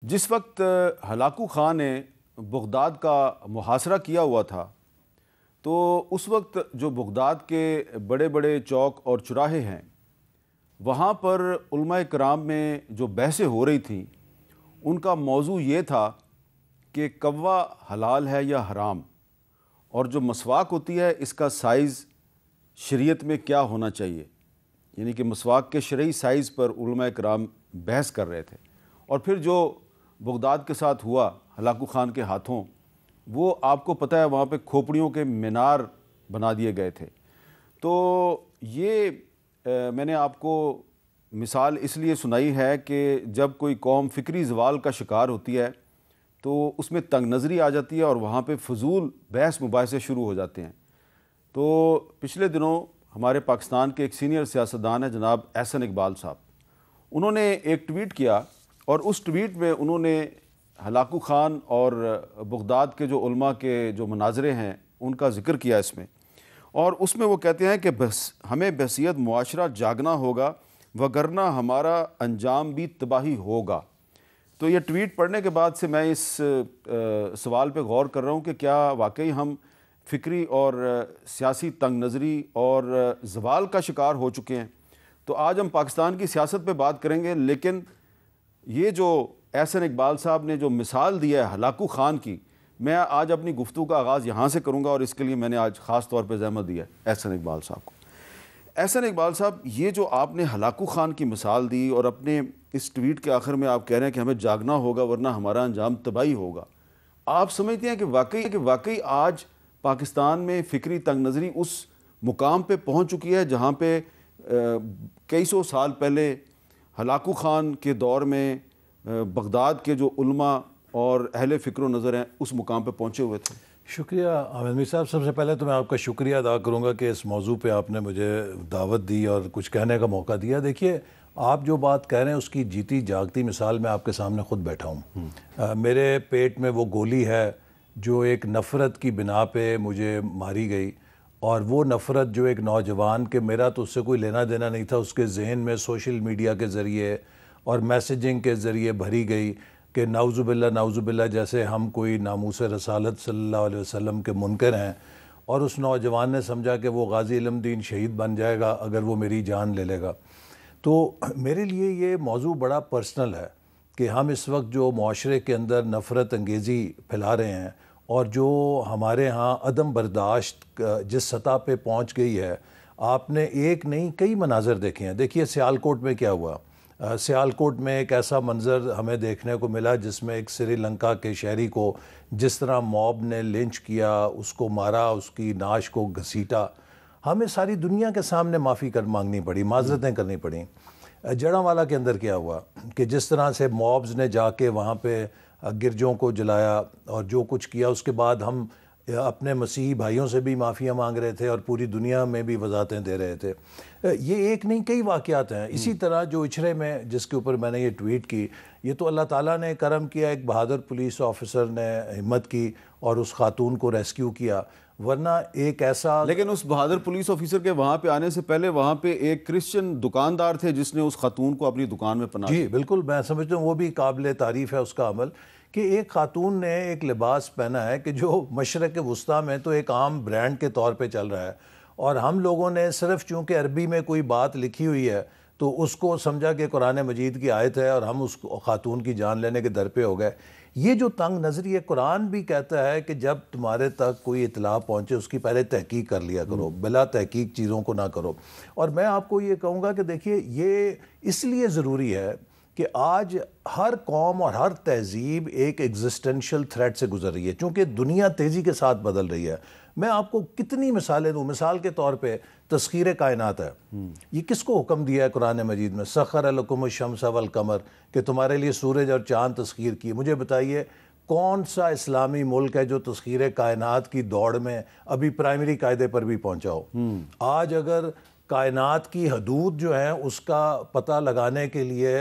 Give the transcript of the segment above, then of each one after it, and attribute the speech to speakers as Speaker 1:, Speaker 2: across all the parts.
Speaker 1: جس وقت Hulagu Khan نے بغداد کا محاصرہ کیا ہوا تھا تو اس وقت جو بغداد کے بڑے بڑے چوک اور چوراہے ہیں وہاں پر علماء کرام میں جو بحثیں ہو رہی تھیں ان کا موضوع یہ تھا کہ کوا حلال ہے یا حرام، اور جو مسواک ہوتی ہے اس کا سائز شریعت میں کیا ہونا چاہیے، یعنی کہ مسواک کے شرعی سائز پر علماء کرام بحث کر رہے تھے۔ اور پھر جو بغداد کے ساتھ ہوا ہلاکو خان کے ہاتھوں، وہ آپ کو پتہ ہے وہاں پہ کھوپڑیوں کے مینار بنا دیے گئے تھے۔ تو یہ میں نے آپ کو مثال اس لیے سنائی ہے کہ جب کوئی قوم فکری زوال کا شکار ہوتی ہے تو اس میں تنگ نظری آ جاتی ہے اور وہاں پہ فضول بحث مباحثے شروع ہو جاتے ہیں۔ تو پچھلے دنوں ہمارے پاکستان کے ایک سینئر سیاستدان ہیں جناب احسن اقبال صاحب، انہوں نے ایک ٹویٹ کیا اور اس ٹویٹ میں انہوں نے ہلاکو خان اور بغداد کے جو علماء کے جو مناظرے ہیں ان کا ذکر کیا اس میں، اور اس میں وہ کہتے ہیں کہ بس ہمیں بحیثیت معاشرہ جاگنا ہوگا وگرنہ ہمارا انجام بھی تباہی ہوگا۔ تو یہ ٹویٹ پڑھنے کے بعد سے میں اس سوال پہ غور کر رہا ہوں کہ کیا واقعی ہم فکری اور سیاسی تنگ نظری اور زوال کا شکار ہو چکے ہیں؟ تو آج ہم پاکستان کی سیاست پہ بات کریں گے، لیکن یہ جو احسن اقبال صاحب نے جو مثال دی ہے ہلاکو خان کی، میں آج اپنی گفتگو کا آغاز یہاں سے کروں گا، اور اس کے لیے میں نے آج خاص طور پہ زحمت دی ہے احسن اقبال صاحب کو۔ احسن اقبال صاحب، یہ جو آپ نے ہلاکو خان کی مثال دی اور اپنے اس ٹویٹ کے آخر میں آپ کہہ رہے ہیں کہ ہمیں جاگنا ہوگا ورنہ ہمارا انجام تباہی ہوگا، آپ سمجھتے ہیں کہ واقعی آج پاکستان میں فکری تنگ نظری اس مقام پہ پہنچ چکی ہے جہاں پہ کئی سو سال پہلے ہلاکو خان کے دور میں بغداد کے جو علماء اور اہل فکر و نظر ہیں اس مقام پہ پہنچے ہوئے تھے؟
Speaker 2: شکریہ عامر میر صاحب، سب سے پہلے تو میں آپ کا شکریہ ادا کروں گا کہ اس موضوع پہ آپ نے مجھے دعوت دی اور کچھ کہنے کا موقع دیا۔ دیکھیے، آپ جو بات کہہ رہے ہیں اس کی جیتی جاگتی مثال میں آپ کے سامنے خود بیٹھا ہوں۔ میرے پیٹ میں وہ گولی ہے جو ایک نفرت کی بنا پہ مجھے ماری گئی، اور وہ نفرت جو ایک نوجوان کے میرا تو اس سے کوئی لینا دینا نہیں تھا، اس کے ذہن میں سوشل میڈیا کے ذریعے اور میسیجنگ کے ذریعے بھری گئی کہ نعوذ باللہ جیسے ہم کوئی ناموس رسالت صلی اللہ علیہ وسلم کے منکر ہیں، اور اس نوجوان نے سمجھا کہ وہ غازی علم دین شہید بن جائے گا اگر وہ میری جان لے لے گا۔ تو میرے لیے یہ موضوع بڑا پرسنل ہے کہ ہم اس وقت جو معاشرے کے اندر نفرت انگیزی پھیلا رہے ہیں اور جو ہمارے ہاں عدم برداشت جس سطح پہ پہنچ گئی ہے، آپ نے ایک نہیں کئی مناظر دیکھے ہیں۔ دیکھیے سیالکوٹ میں کیا ہوا۔ سیالکوٹ میں ایک ایسا منظر ہمیں دیکھنے کو ملا جس میں ایک سری لنکا کے شہری کو جس طرح موب نے لنچ کیا، اس کو مارا، اس کی ناش کو گھسیٹا، ہمیں ساری دنیا کے سامنے معافی مانگنی پڑی، معذرتیں کرنی پڑیں۔ جڑاں کے اندر کیا ہوا کہ جس طرح سے موبز نے جا کے وہاں پہ گرجوں کو جلایا اور جو کچھ کیا، اس کے بعد ہم اپنے مسیحی بھائیوں سے بھی معافیاں مانگ رہے تھے اور پوری دنیا میں بھی وضاحتیں دے رہے تھے۔ یہ ایک نہیں کئی واقعات ہیں۔ اسی طرح جو اچھرے میں جس کے اوپر میں نے یہ ٹویٹ کی، یہ تو اللہ تعالیٰ نے کرم کیا، ایک بہادر پولیس آفیسر نے ہمت کی اور اس خاتون کو ریسکیو کیا، ورنہ ایک ایسا…
Speaker 1: لیکن اس بہادر پولیس آفیسر کے وہاں پہ آنے سے پہلے وہاں پہ ایک کرسچن دکاندار تھے جس نے اس خاتون کو اپنی دکان میں پناہ دی۔
Speaker 2: جی بالکل، میں سمجھتا ہوں وہ بھی قابل تعریف ہے اس کا عمل کہ ایک خاتون نے ایک لباس پہنا ہے کہ جو مشرق وسطیٰ میں تو ایک عام برانڈ کے طور پہ چل رہا ہے، اور ہم لوگوں نے صرف چونکہ عربی میں کوئی بات لکھی ہوئی ہے تو اس کو سمجھا کہ قرآن مجید کی آیت ہے اور ہم اس خاتون کی جان لینے کے در پہ ہو گئے۔ یہ جو تنگ نظری ہے، قرآن بھی کہتا ہے کہ جب تمہارے تک کوئی اطلاع پہنچے اس کی پہلے تحقیق کر لیا کرو، بلا تحقیق چیزوں کو نہ کرو۔ اور میں آپ کو یہ کہوں گا کہ دیکھیے، یہ اس لیے ضروری ہے کہ آج ہر قوم اور ہر تہذیب ایک ایگزسٹنشل تھریٹ سے گزر رہی ہے، چونکہ دنیا تیزی کے ساتھ بدل رہی ہے۔ میں آپ کو کتنی مثالیں دوں۔ مثال کے طور پہ تسخیر کائنات ہے، یہ کس کو حکم دیا ہے قرآن مجید میں؟ سخر لکم الشمس والقمر، کہ تمہارے لیے سورج اور چاند تسخیر کیے۔ مجھے بتائیے کون سا اسلامی ملک ہے جو تسخیر کائنات کی دوڑ میں ابھی پرائمری قاعدے پر بھی پہنچا ہو؟ آج اگر کائنات کی حدود جو ہیں اس کا پتہ لگانے کے لیے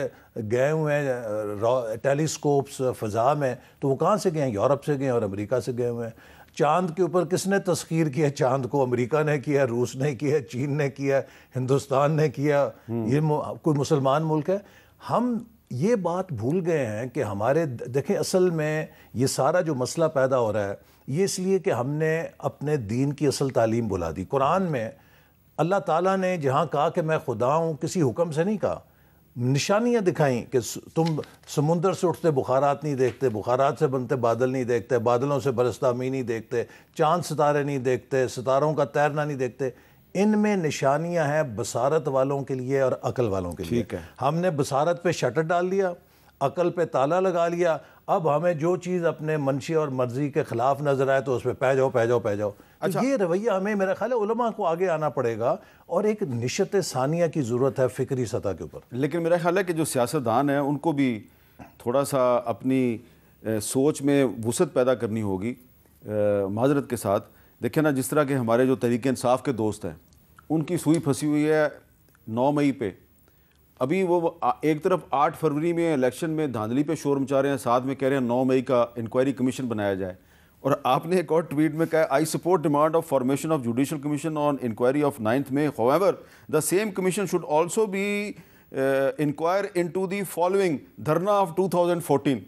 Speaker 2: گئے ہوئے ہیں ٹیلیسکوپس فضا میں، تو وہ کہاں سے گئے ہیں؟ یورپ سے گئے ہیں اور امریکہ سے گئے ہوئے ہیں۔ چاند کے اوپر کس نے تسخیر کیا؟ چاند کو امریکہ نے کیا، روس نے کیا، چین نے کیا، ہندوستان نے کیا۔ یہ کوئی مسلمان ملک ہے؟ ہم یہ بات بھول گئے ہیں کہ ہمارے دیکھیں اصل میں یہ سارا جو مسئلہ پیدا ہو رہا ہے یہ اس لیے کہ ہم نے اپنے دین کی اصل تعلیم بھلا دی۔ قرآن میں اللہ تعالیٰ نے جہاں کہا کہ میں خدا ہوں، کسی حکم سے نہیں کہا، نشانیاں دکھائیں کہ تم سمندر سے اٹھتے بخارات نہیں دیکھتے، بخارات سے بنتے بادل نہیں دیکھتے، بادلوں سے برستا می نہیں دیکھتے، چاند ستارے نہیں دیکھتے، ستاروں کا تیرنا نہیں دیکھتے۔ ان میں نشانیاں ہیں بصارت والوں کے لیے اور عقل والوں کے لیے۔ ہم نے بصارت پہ شٹر ڈال دیا، عقل پہ تالا لگا لیا، اب ہمیں جو چیز اپنے منشی اور مرضی کے خلاف نظر آئے تو اس پہ پہ جاؤ۔ تو یہ رویہ ہمیں میرا خیال ہے علماء کو آگے آنا پڑے گا، اور ایک نشت ثانیہ کی ضرورت ہے فکری سطح کے اوپر۔
Speaker 1: لیکن میرا خیال ہے کہ جو سیاستدان ہیں ان کو بھی تھوڑا سا اپنی سوچ میں وسعت پیدا کرنی ہوگی۔ معذرت کے ساتھ دیکھیں نا، جس طرح کے ہمارے جو تحریک انصاف کے دوست ہیں ان کی سوئی پھنسی ہوئی ہے 9 مئی پہ، ابھی وہ ایک طرف 8 فروری میں الیکشن میں دھاندلی پہ شور مچا رہے ہیں، ساتھ میں کہہ رہے ہیں 9 مئی کا انکوائری کمیشن بنایا جائے، اور آپ نے ایک اور ٹویٹ میں کہا I support demand of formation of judicial commission on inquiry of 9 May، however the same commission should also be inquire into the following dharna of 2014۔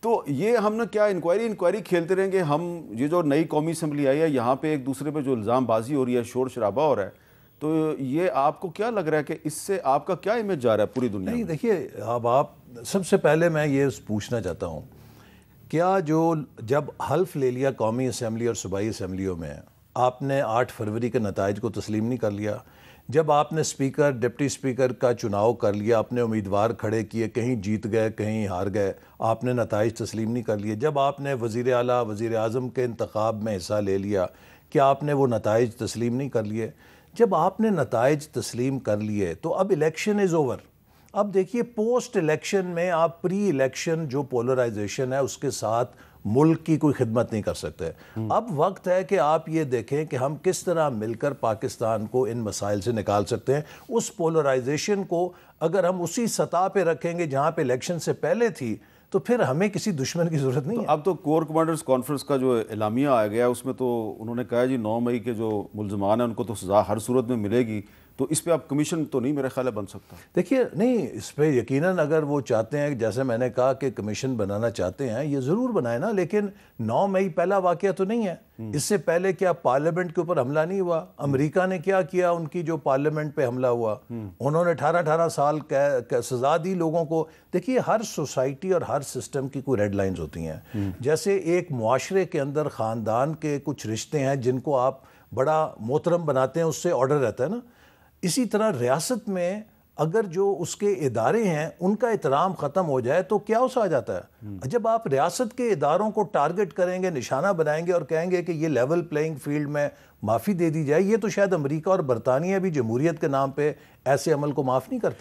Speaker 1: تو یہ ہم نے کیا انکوائری کھیلتے رہیں گے ہم؟ یہ جو نئی قومی اسمبلی آئی ہے یہاں پہ ایک دوسرے پہ جو الزام بازی ہو رہی ہے، شور شرابہ ہو رہا ہے، تو یہ آپ کو کیا لگ رہا ہے کہ اس سے آپ کا کیا امیج جا رہا ہے پوری دنیا میں؟
Speaker 2: نہیں دیکھیے، اب آپ سب سے پہلے میں یہ پوچھنا چاہتا ہوں، کیا جب حلف لے لیا قومی اسمبلی اور صوبائی اسمبلیوں میں، آپ نے 8 فروری کے نتائج کو تسلیم نہیں کر لیا؟ جب آپ نے اسپیکر ڈپٹی اسپیکر کا چناؤ کر لیا، اپنے امیدوار کھڑے کیے، کہیں جیت گئے کہیں ہار گئے، آپ نے نتائج تسلیم نہیں کر لیے؟ جب آپ نے وزیر اعلیٰ وزیر اعظم کے انتخاب میں حصہ لے لیا، کیا آپ نے وہ نتائج تسلیم نہیں کر لیے؟ جب آپ نے نتائج تسلیم کر لیے تو اب الیکشن از اوور۔ اب دیکھیے پوسٹ الیکشن میں آپ پری الیکشن جو پولرائزیشن ہے اس کے ساتھ ملک کی کوئی خدمت نہیں کر سکتے۔ اب وقت ہے کہ آپ یہ دیکھیں کہ ہم کس طرح مل کر پاکستان کو ان مسائل سے نکال سکتے ہیں۔ اس پولرائزیشن کو اگر ہم اسی سطح پہ رکھیں گے جہاں پہ الیکشن سے پہلے تھی تو پھر ہمیں کسی دشمن کی ضرورت نہیں ہے۔
Speaker 1: اب تو کور کمانڈرز کانفرنس کا جو اعلامیہ آیا گیا اس میں تو انہوں نے کہا جی 9 مئی کے جو ملزمان ہیں ان کو تو سزا ہر صورت میں ملے گی، تو اس پہ اب کمیشن تو نہیں میرے خیال ہے بن سکتا۔
Speaker 2: دیکھیے نہیں، اس پہ یقیناً اگر وہ چاہتے ہیں، جیسے میں نے کہا کہ کمیشن بنانا چاہتے ہیں، یہ ضرور بنائے نا، لیکن 9 مئی پہلا واقعہ تو نہیں ہے۔ اس سے پہلے کیا پارلیمنٹ کے اوپر حملہ نہیں ہوا؟ امریکہ نے کیا کیا؟ ان کی جو پارلیمنٹ پہ حملہ ہوا، انہوں نے 18 سال سزا دی لوگوں کو۔ دیکھیے ہر سوسائٹی اور ہر سسٹم کی کوئی ریڈ لائنز ہوتی ہیں۔ جیسے ایک معاشرے کے اندر خاندان کے کچھ رشتے ہیں جن کو آپ بڑا محترم بناتے ہیں، اس سے آرڈر رہتا ہے نا، اسی طرح ریاست میں اگر جو اس کے ادارے ہیں ان کا احترام ختم ہو جائے تو کیا اس آ جاتا ہے؟ جب آپ ریاست کے اداروں کو ٹارگٹ کریں گے، نشانہ بنائیں گے اور کہیں گے کہ یہ لیول پلینگ فیلڈ میں معافی دے دی جائے، یہ تو شاید امریکہ اور برطانیہ بھی جمہوریت کے نام پہ ایسے عمل کو معاف نہیں کرتا۔